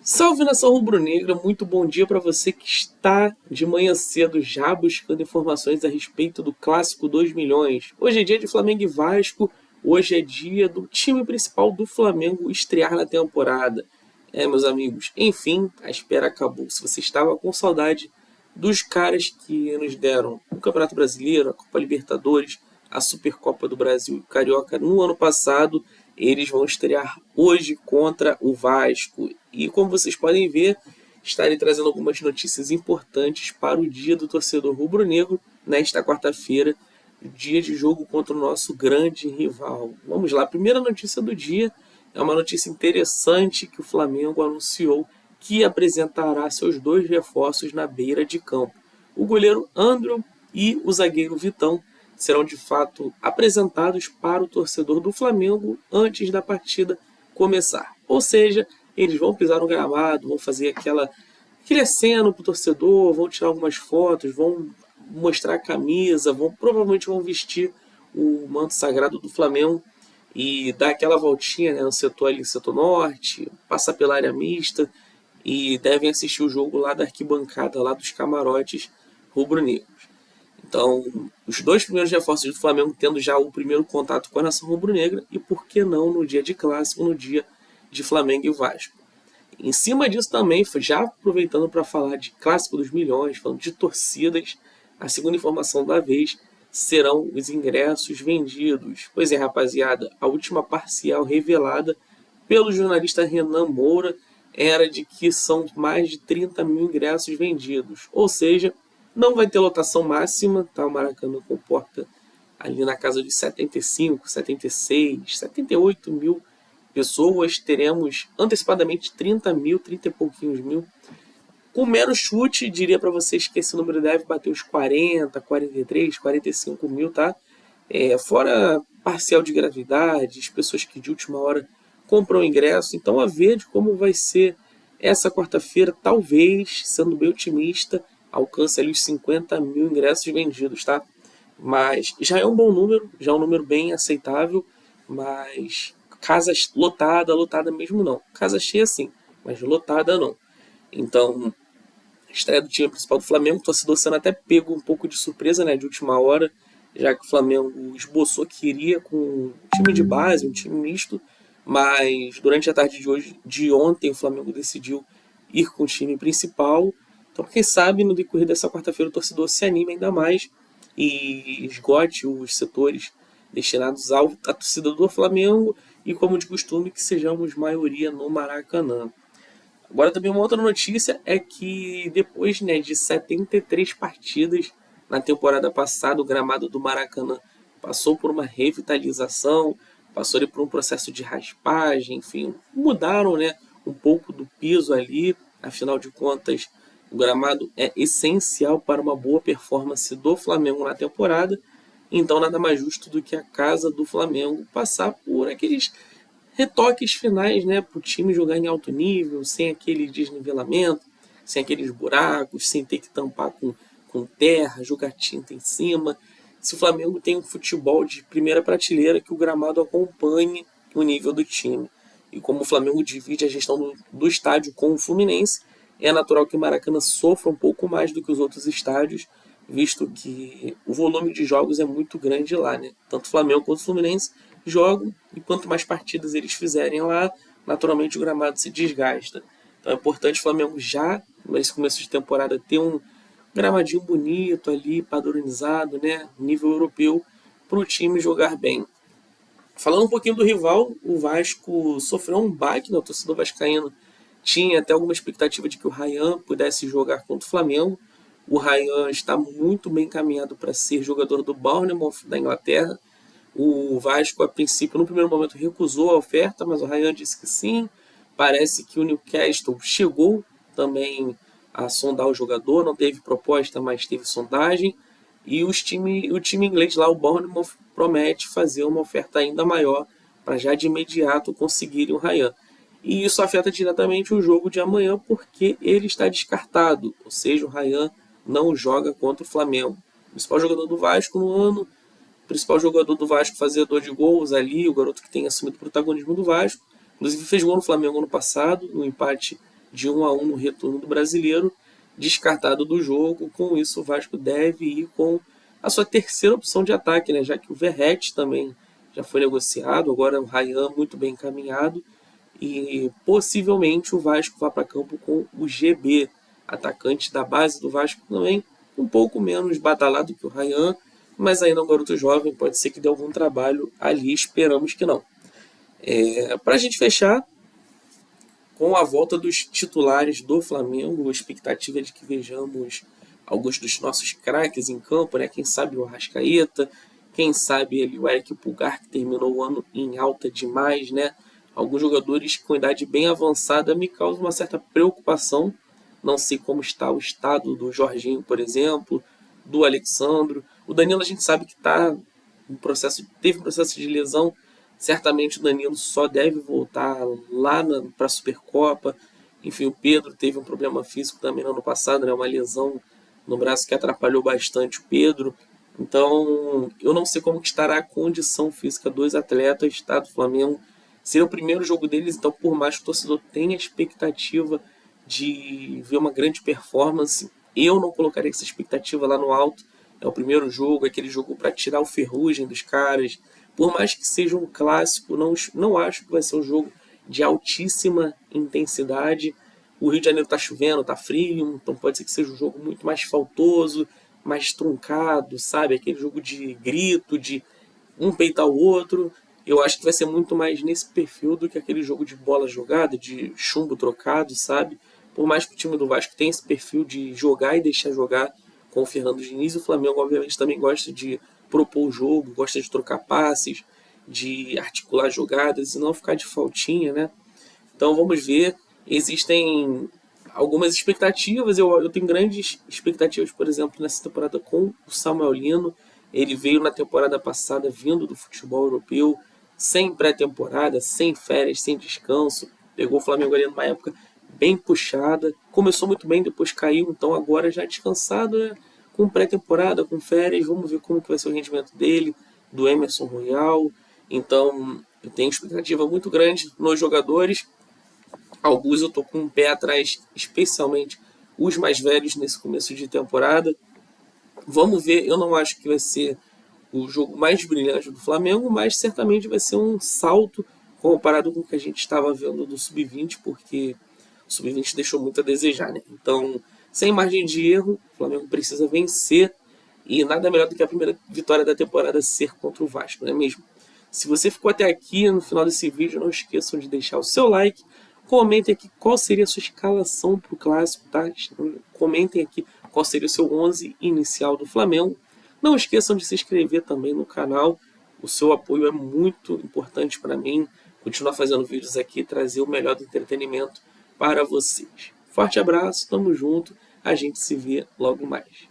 Salve nação rubro-negra, muito bom dia para você que está de manhã cedo já buscando informações a respeito do Clássico 2 milhões. Hoje é dia de Flamengo e Vasco, hoje é dia do time principal do Flamengo estrear na temporada. Meus amigos, enfim, a espera acabou. Se você estava com saudade dos caras que nos deram o Campeonato Brasileiro, a Copa Libertadores, a Supercopa do Brasil e o Carioca no ano passado, eles vão estrear hoje contra o Vasco. E como vocês podem ver, estarei trazendo algumas notícias importantes para o dia do torcedor rubro-negro nesta quarta-feira, dia de jogo contra o nosso grande rival. Vamos lá, a primeira notícia do dia é uma notícia interessante que o Flamengo anunciou que apresentará seus dois reforços na beira de campo. O goleiro André e o zagueiro Vitão serão de fato apresentados para o torcedor do Flamengo antes da partida começar. Ou seja, eles vão pisar no gramado, vão fazer aquele aceno para o torcedor, vão tirar algumas fotos, vão mostrar a camisa, provavelmente vão vestir o manto sagrado do Flamengo e dar aquela voltinha, né, no setor ali, setor norte, passar pela área mista e devem assistir o jogo lá da arquibancada, lá dos camarotes rubro-negros. Então, os dois primeiros reforços do Flamengo tendo já o primeiro contato com a nação rubro-negra e por que não no dia de clássico, no dia de Flamengo e Vasco. Em cima disso também, já aproveitando para falar de clássico dos milhões, falando de torcidas, a segunda informação da vez serão os ingressos vendidos. Pois é, rapaziada, a última parcial revelada pelo jornalista Renan Moura era de que são mais de 30 mil ingressos vendidos. Ou seja, não vai ter lotação máxima, tá? O Maracanã comporta ali na casa de 75, 76, 78 mil pessoas. Teremos antecipadamente 30 mil, 30 e pouquinhos mil. Com mero chute, diria para vocês que esse número deve bater os 40, 43, 45 mil, tá? Fora parcial de gravidade, as pessoas que de última hora compram ingresso. Então, a ver de como vai ser essa quarta-feira, talvez, sendo bem otimista, alcance ali os 50 mil ingressos vendidos, tá? Mas já é um bom número, já é um número bem aceitável, mas casa lotada mesmo não. Casa cheia sim, mas lotada não. Então, estreia do time principal do Flamengo, o torcedor sendo até pego um pouco de surpresa, né, de última hora, já que o Flamengo esboçou que iria com um time de base, um time misto, mas durante a tarde de ontem, o Flamengo decidiu ir com o time principal. Então, quem sabe, no decorrer dessa quarta-feira, o torcedor se anime ainda mais e esgote os setores destinados à torcida do Flamengo e, como de costume, que sejamos maioria no Maracanã. Agora também uma outra notícia é que depois, né, de 73 partidas na temporada passada, o gramado do Maracanã passou por uma revitalização, passou por um processo de raspagem, enfim, mudaram, né, um pouco do piso ali, afinal de contas o gramado é essencial para uma boa performance do Flamengo na temporada, então nada mais justo do que a casa do Flamengo passar por aqueles retoques finais, né, para o time jogar em alto nível, sem aquele desnivelamento, sem aqueles buracos, sem ter que tampar com terra, jogar tinta em cima. Se o Flamengo tem um futebol de primeira prateleira, que o gramado acompanhe o nível do time. E como o Flamengo divide a gestão do estádio com o Fluminense, é natural que o Maracanã sofra um pouco mais do que os outros estádios, visto que o volume de jogos é muito grande lá, né? Tanto o Flamengo quanto o Fluminense jogam, e quanto mais partidas eles fizerem lá, naturalmente o gramado se desgasta. Então é importante o Flamengo já, nesse começo de temporada, ter um gramadinho bonito ali, padronizado, né, nível europeu, para o time jogar bem. Falando um pouquinho do rival, o Vasco sofreu um baque, né? O torcedor vascaíno tinha até alguma expectativa de que o Ryan pudesse jogar contra o Flamengo. O Ryan está muito bem encaminhado para ser jogador do Bournemouth da Inglaterra. O Vasco, a princípio, no primeiro momento, recusou a oferta, mas o Ryan disse que sim. Parece que o Newcastle chegou também a sondar o jogador, não teve proposta, mas teve sondagem. E o time inglês lá, o Bournemouth, promete fazer uma oferta ainda maior para já de imediato conseguirem o Ryan. E isso afeta diretamente o jogo de amanhã, porque ele está descartado, ou seja, o Ryan não joga contra o Flamengo. O principal jogador do Vasco no ano, o principal jogador do Vasco fazedor de gols ali, o garoto que tem assumido o protagonismo do Vasco, inclusive fez gol no Flamengo ano passado, no empate de 1-1 no retorno do Brasileiro, descartado do jogo. Com isso, o Vasco deve ir com a sua terceira opção de ataque, né? Já que o Verratti também já foi negociado, agora o Ryan muito bem encaminhado, e possivelmente o Vasco vá para campo com o GB, atacante da base do Vasco também, um pouco menos badalado que o Ryan, mas ainda é um garoto jovem, pode ser que dê algum trabalho ali, esperamos que não. Para a gente fechar, com a volta dos titulares do Flamengo, a expectativa é de que vejamos alguns dos nossos craques em campo, né? Quem sabe o Arrascaeta, quem sabe ele, o Eric Pulgar, que terminou o ano em alta demais, né? Alguns jogadores com idade bem avançada me causam uma certa preocupação. Não sei como está o estado do Jorginho, por exemplo, do Alexandro. O Danilo a gente sabe que teve um processo de lesão. Certamente o Danilo só deve voltar lá para a Supercopa. Enfim, o Pedro teve um problema físico também no ano passado, né? Uma lesão no braço que atrapalhou bastante o Pedro. Então, eu não sei como que estará a condição física dos atletas, tá, do Flamengo. Seria o primeiro jogo deles, então por mais que o torcedor tenha expectativa de ver uma grande performance, eu não colocaria essa expectativa lá no alto. É o primeiro jogo, aquele jogo para tirar o ferrugem dos caras. Por mais que seja um clássico, não acho que vai ser um jogo de altíssima intensidade. O Rio de Janeiro está chovendo, está frio, então pode ser que seja um jogo muito mais faltoso, mais truncado, sabe? Aquele jogo de grito, de um peitar o outro. Eu acho que vai ser muito mais nesse perfil do que aquele jogo de bola jogada, de chumbo trocado, sabe? Por mais que o time do Vasco tenha esse perfil de jogar e deixar jogar com o Fernando Diniz, o Flamengo obviamente também gosta de propor o jogo, gosta de trocar passes, de articular jogadas e não ficar de faltinha, né? Então vamos ver. Existem algumas expectativas. Eu tenho grandes expectativas, por exemplo, nessa temporada com o Samuel Lino. Ele veio na temporada passada vindo do futebol europeu, sem pré-temporada, sem férias, sem descanso. Pegou o Flamengo ali numa época bem puxada. Começou muito bem, depois caiu. Então agora já descansado, né? Com pré-temporada, com férias. Vamos ver como que vai ser o rendimento dele, do Emerson Royal. Então eu tenho expectativa muito grande nos jogadores. Alguns eu tô com um pé atrás, especialmente os mais velhos nesse começo de temporada. Vamos ver, eu não acho que vai ser o jogo mais brilhante do Flamengo, mas certamente vai ser um salto comparado com o que a gente estava vendo do Sub-20, porque o Sub-20 deixou muito a desejar, né? Então, sem margem de erro, o Flamengo precisa vencer e nada melhor do que a primeira vitória da temporada ser contra o Vasco, não é mesmo? Se você ficou até aqui no final desse vídeo, não esqueçam de deixar o seu like. Comentem aqui qual seria a sua escalação para o Clássico, tá? Comentem aqui qual seria o seu 11 inicial do Flamengo. Não esqueçam de se inscrever também no canal. O seu apoio é muito importante para mim. Continuar fazendo vídeos aqui e trazer o melhor do entretenimento para vocês. Forte abraço, tamo junto. A gente se vê logo mais.